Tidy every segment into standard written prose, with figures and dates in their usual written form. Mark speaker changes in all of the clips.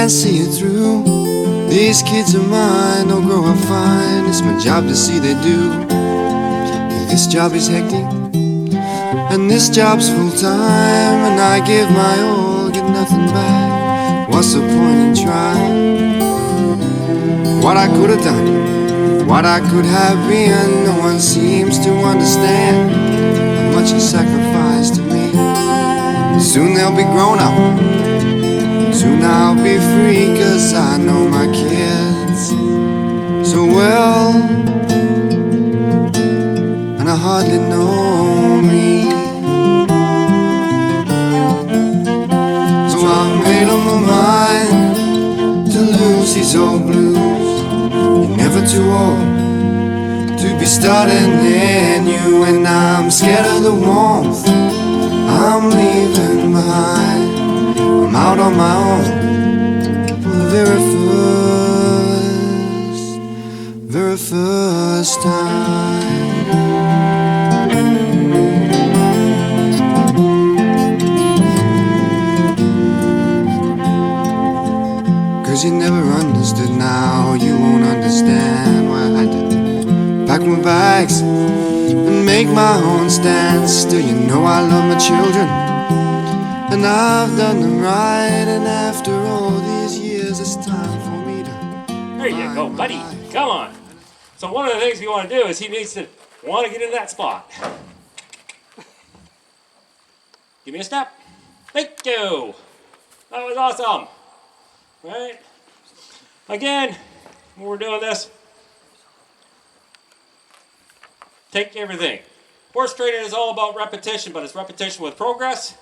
Speaker 1: can't see it through. These kids of mine, they'll grow up fine. It's my job to see they do. This job is hectic, and this job's full time, and I give my all, get nothing back. What's the point in trying? What I could have done, what I could have been, no one seems to understand how much you sacrificed to me. Soon they'll be grown up, soon I'll be free, 'cause I know my kids so well, and I hardly know me. So I made up my mind to lose these old blues. You're never too old to be starting anew, and I'm scared of the warmth I'm leaving behind. I'm out on my own for the very first time. 'Cause you never understood, now you won't understand why I had to pack my bags and make my own stand. Still, you know I love my children, and I've done them right. And after all these years, it's time for me to...
Speaker 2: There you go, buddy. Come on. So one of the things we want to do is he needs to want to get in that spot. Give me a step. Thank you. That was awesome. Right? Again, when we're doing this, take everything. Horse training is all about repetition, but it's repetition with progress.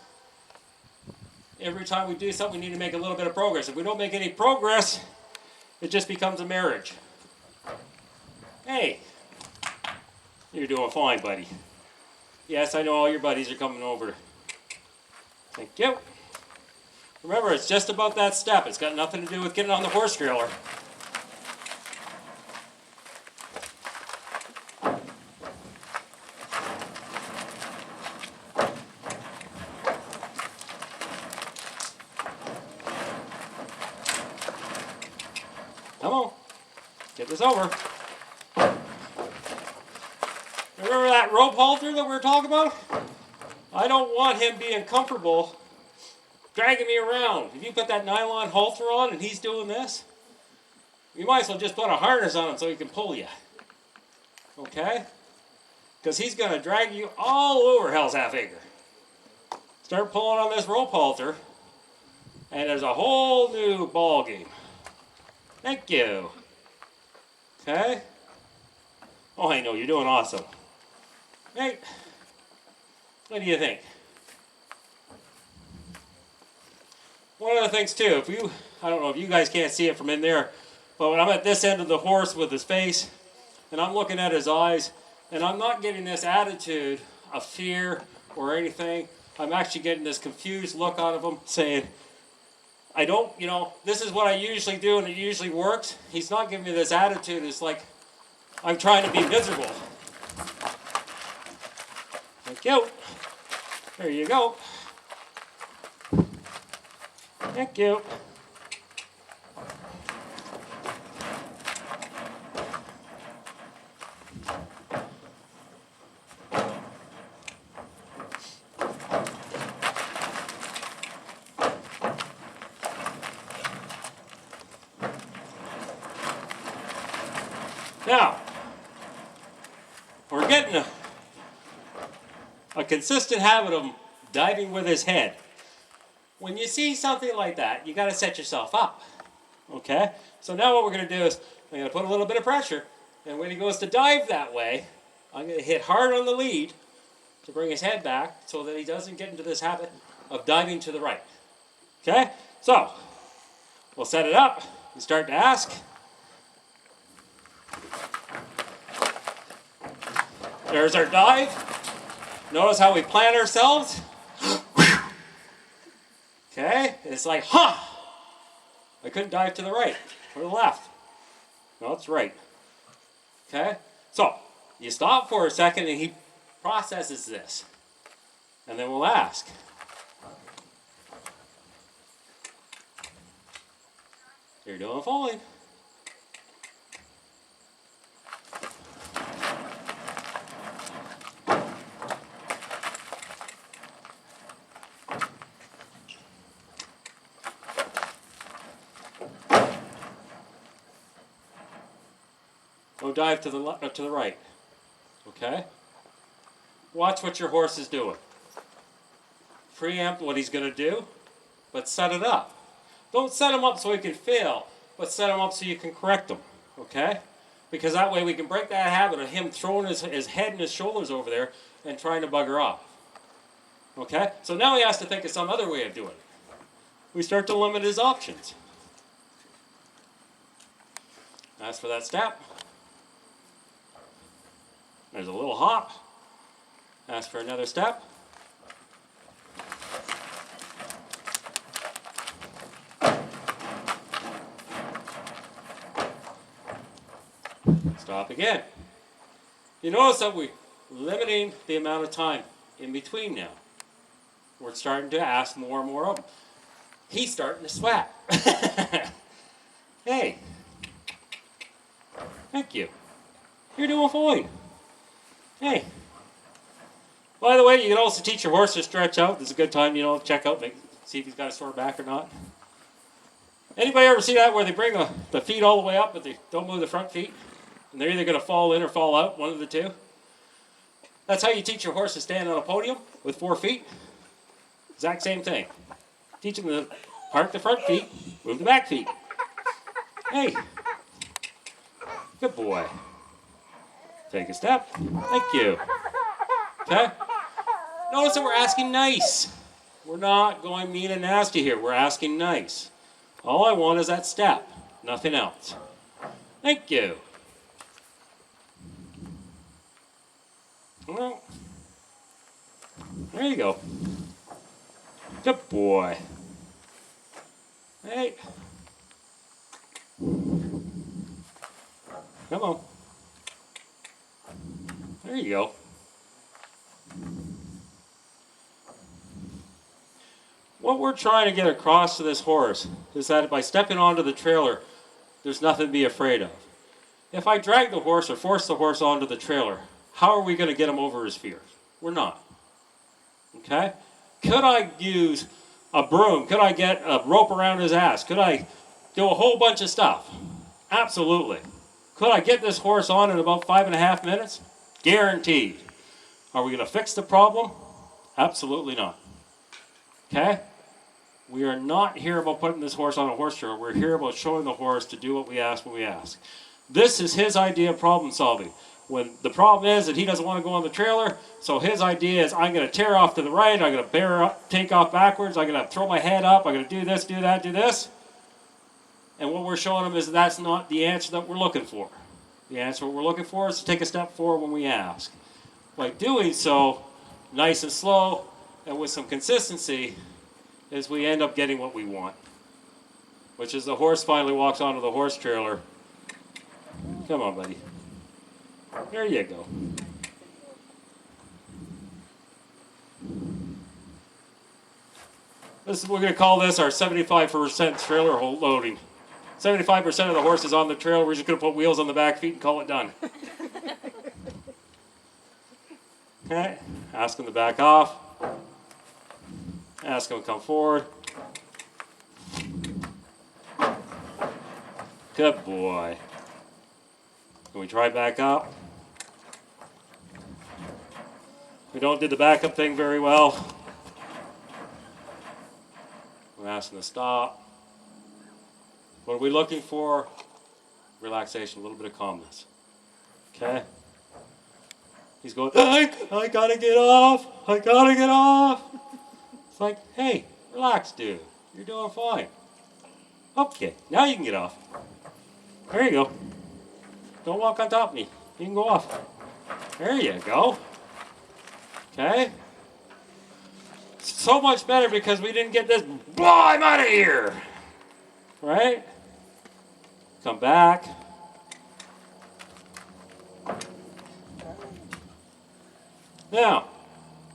Speaker 2: Every time we do something, we need to make a little bit of progress. If we don't make any progress, it just becomes a marriage. Hey, you're doing fine, buddy. Yes, I know all your buddies are coming over. Thank you. Remember, it's just about that step. It's got nothing to do with getting on the horse trailer. Come on, get this over. Remember that rope halter that we were talking about? I don't want him being comfortable dragging me around. If you put that nylon halter on and he's doing this, you might as well just put a harness on him so he can pull you. Okay? Because he's going to drag you all over Hell's Half Acre. Start pulling on this rope halter, and there's a whole new ball game. Thank you. Okay? Oh, I know, you're doing awesome. Hey, what do you think? One of the things too, I don't know if you guys can't see it from in there, but when I'm at this end of the horse with his face, and I'm looking at his eyes, and I'm not getting this attitude of fear or anything, I'm actually getting this confused look out of him saying, I don't, this is what I usually do and it usually works. He's not giving me this attitude. It's like I'm trying to be miserable. Thank you. There you go. Thank you. Now, we're getting a consistent habit of diving with his head. When you see something like that, you got to set yourself up. Okay? So now what we're going to do is I'm going to put a little bit of pressure, and when he goes to dive that way, I'm going to hit hard on the lead to bring his head back so that he doesn't get into this habit of diving to the right. Okay? So, we'll set it up and start to ask. There's our dive. Notice how we plant ourselves. Okay? It's like, huh! I couldn't dive to the right or the left. No, it's right. Okay? So, you stop for a second and he processes this. And then we'll ask. You're doing fine. Go dive to the left, to the right. Okay? Watch what your horse is doing. Preempt what he's going to do, but set it up. Don't set him up so he can fail, but set him up so you can correct him. Okay? Because that way we can break that habit of him throwing his head and his shoulders over there and trying to bugger off. Okay? So now he has to think of some other way of doing it. We start to limit his options. Ask for that step. There's a little hop. Ask for another step. Stop again. You notice that we're limiting the amount of time in between now. We're starting to ask more and more of him. He's starting to sweat. Hey. Thank you. You're doing fine. Hey. By the way, you can also teach your horse to stretch out. This is a good time, check out, see if he's got a sore back or not. Anybody ever see that where they bring the feet all the way up, but they don't move the front feet? And they're either going to fall in or fall out, one of the two. That's how you teach your horse to stand on a podium with 4 feet. Exact same thing. Teach him to park the front feet, move the back feet. Hey. Good boy. Take a step. Thank you. Okay? Notice that we're asking nice. We're not going mean and nasty here. We're asking nice. All I want is that step. Nothing else. Thank you. Well, there you go. Good boy. Hey. Come on. There you go. What we're trying to get across to this horse is that by stepping onto the trailer, there's nothing to be afraid of. If I drag the horse or force the horse onto the trailer, how are we going to get him over his fears? We're not. Okay? Could I use a broom? Could I get a rope around his ass? Could I do a whole bunch of stuff? Absolutely. Could I get this horse on in about 5.5 minutes? Guaranteed. Are we going to fix the problem? Absolutely not. Okay? We are not here about putting this horse on a horse trailer. We're here about showing the horse to do what we ask when we ask. This is his idea of problem solving. When the problem is that he doesn't want to go on the trailer, so his idea is I'm going to tear off to the right, I'm going to take off backwards, I'm going to throw my head up, I'm going to do this, do that, do this. And what we're showing him is that's not the answer that we're looking for. The answer what we're looking for is to take a step forward when we ask. By doing so, nice and slow, and with some consistency, is we end up getting what we want. Which is the horse finally walks onto the horse trailer. Come on, buddy. There you go. We're going to call this our 75% trailer loading. 75% of the horse is on the trailer. We're just going to put wheels on the back feet and call it done. Okay. Ask him to back off. Ask him to come forward. Good boy. Can we try back up? We don't do the backup thing very well. We're asking to stop. What are we looking for? Relaxation, a little bit of calmness. Okay? He's going, I gotta get off. I gotta get off. It's like, hey, relax, dude. You're doing fine. Okay, now you can get off. There you go. Don't walk on top of me. You can go off. There you go. Okay? So much better because we didn't get this, I'm out of here. Right? Come back. Now,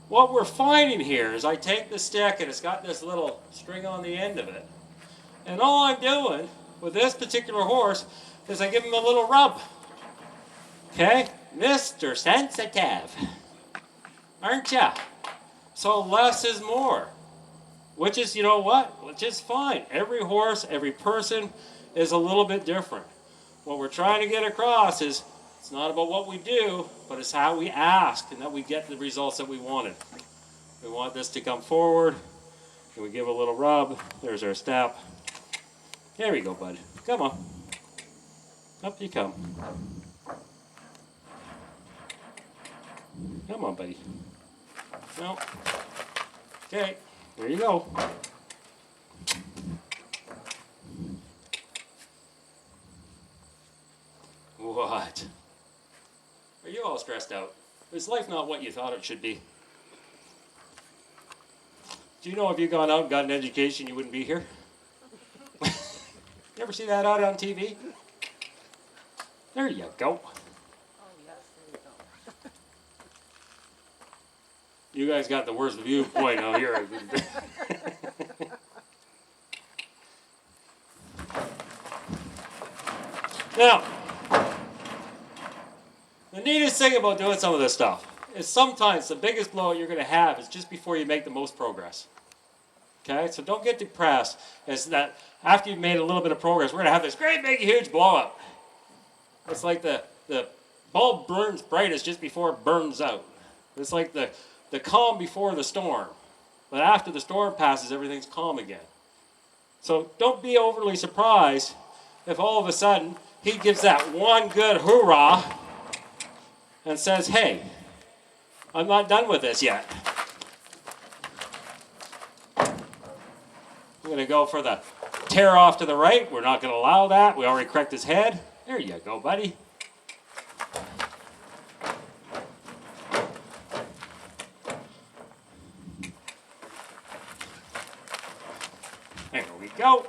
Speaker 2: what we're finding here is I take the stick and it's got this little string on the end of it. And all I'm doing with this particular horse is I give him a little rub. Okay? Mr. Sensitive. Aren't ya? So less is more. Which is, you know what? Which is fine. Every horse, every person is a little bit different. What we're trying to get across is it's not about what we do, but it's how we ask and that we get the results that we wanted. We want this to come forward, and we give a little rub. There's our step. There we go, bud. Come on. Up you come. Come on, buddy. No. Okay, there you go. What? Are you all stressed out? Is life not what you thought it should be? Do you know if you'd gone out and got an education, you wouldn't be here? You ever see that out on TV? There you go.
Speaker 3: Oh, yes, there you go.
Speaker 2: You guys got the worst viewpoint out here. Now, the neatest thing about doing some of this stuff is sometimes the biggest blow you're going to have is just before you make the most progress. Okay, so don't get depressed. It's that after you've made a little bit of progress, we're going to have this great big huge blow up. It's like the bulb burns brightest just before it burns out. It's like the calm before the storm. But after the storm passes, everything's calm again. So don't be overly surprised if all of a sudden he gives that one good hoorah and says, hey, I'm not done with this yet. I'm going to go for the tear off to the right. We're not going to allow that. We already correct his head. There you go, buddy. There we go.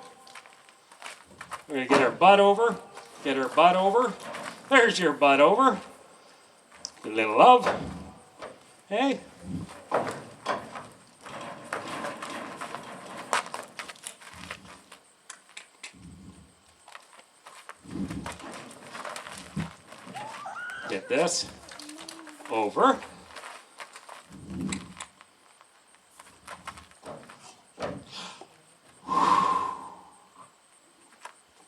Speaker 2: We're going to get her butt over. Get her butt over. There's your butt over. Good little love. Hey. Get this over.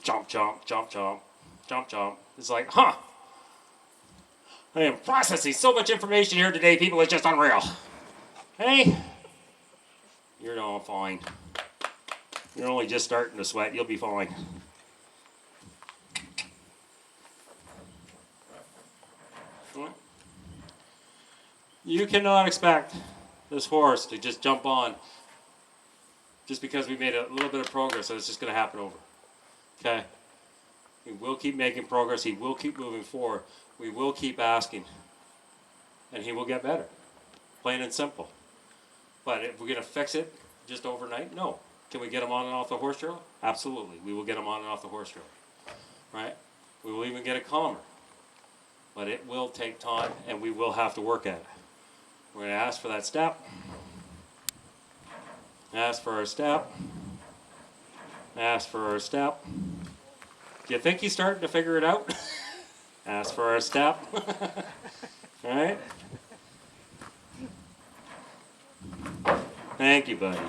Speaker 2: Jump, jump, jump, jump, jump, jump. It's like, huh. I am processing so much information here today, people, it's just unreal. Hey, you're doing fine. You're only just starting to sweat, you'll be fine. You cannot expect this horse to just jump on just because we made a little bit of progress, so it's just going to happen over. Okay? He will keep making progress. He will keep moving forward. We will keep asking. And he will get better. Plain and simple. But if we're going to fix it just overnight, no. Can we get him on and off the horse trail? Absolutely. We will get him on and off the horse trail. Right? We will even get it calmer. But it will take time, and we will have to work at it. We're going to ask for that step. Ask for our step. Ask for our step. Do you think he's starting to figure it out? Ask for our step. All right? Thank you, buddy.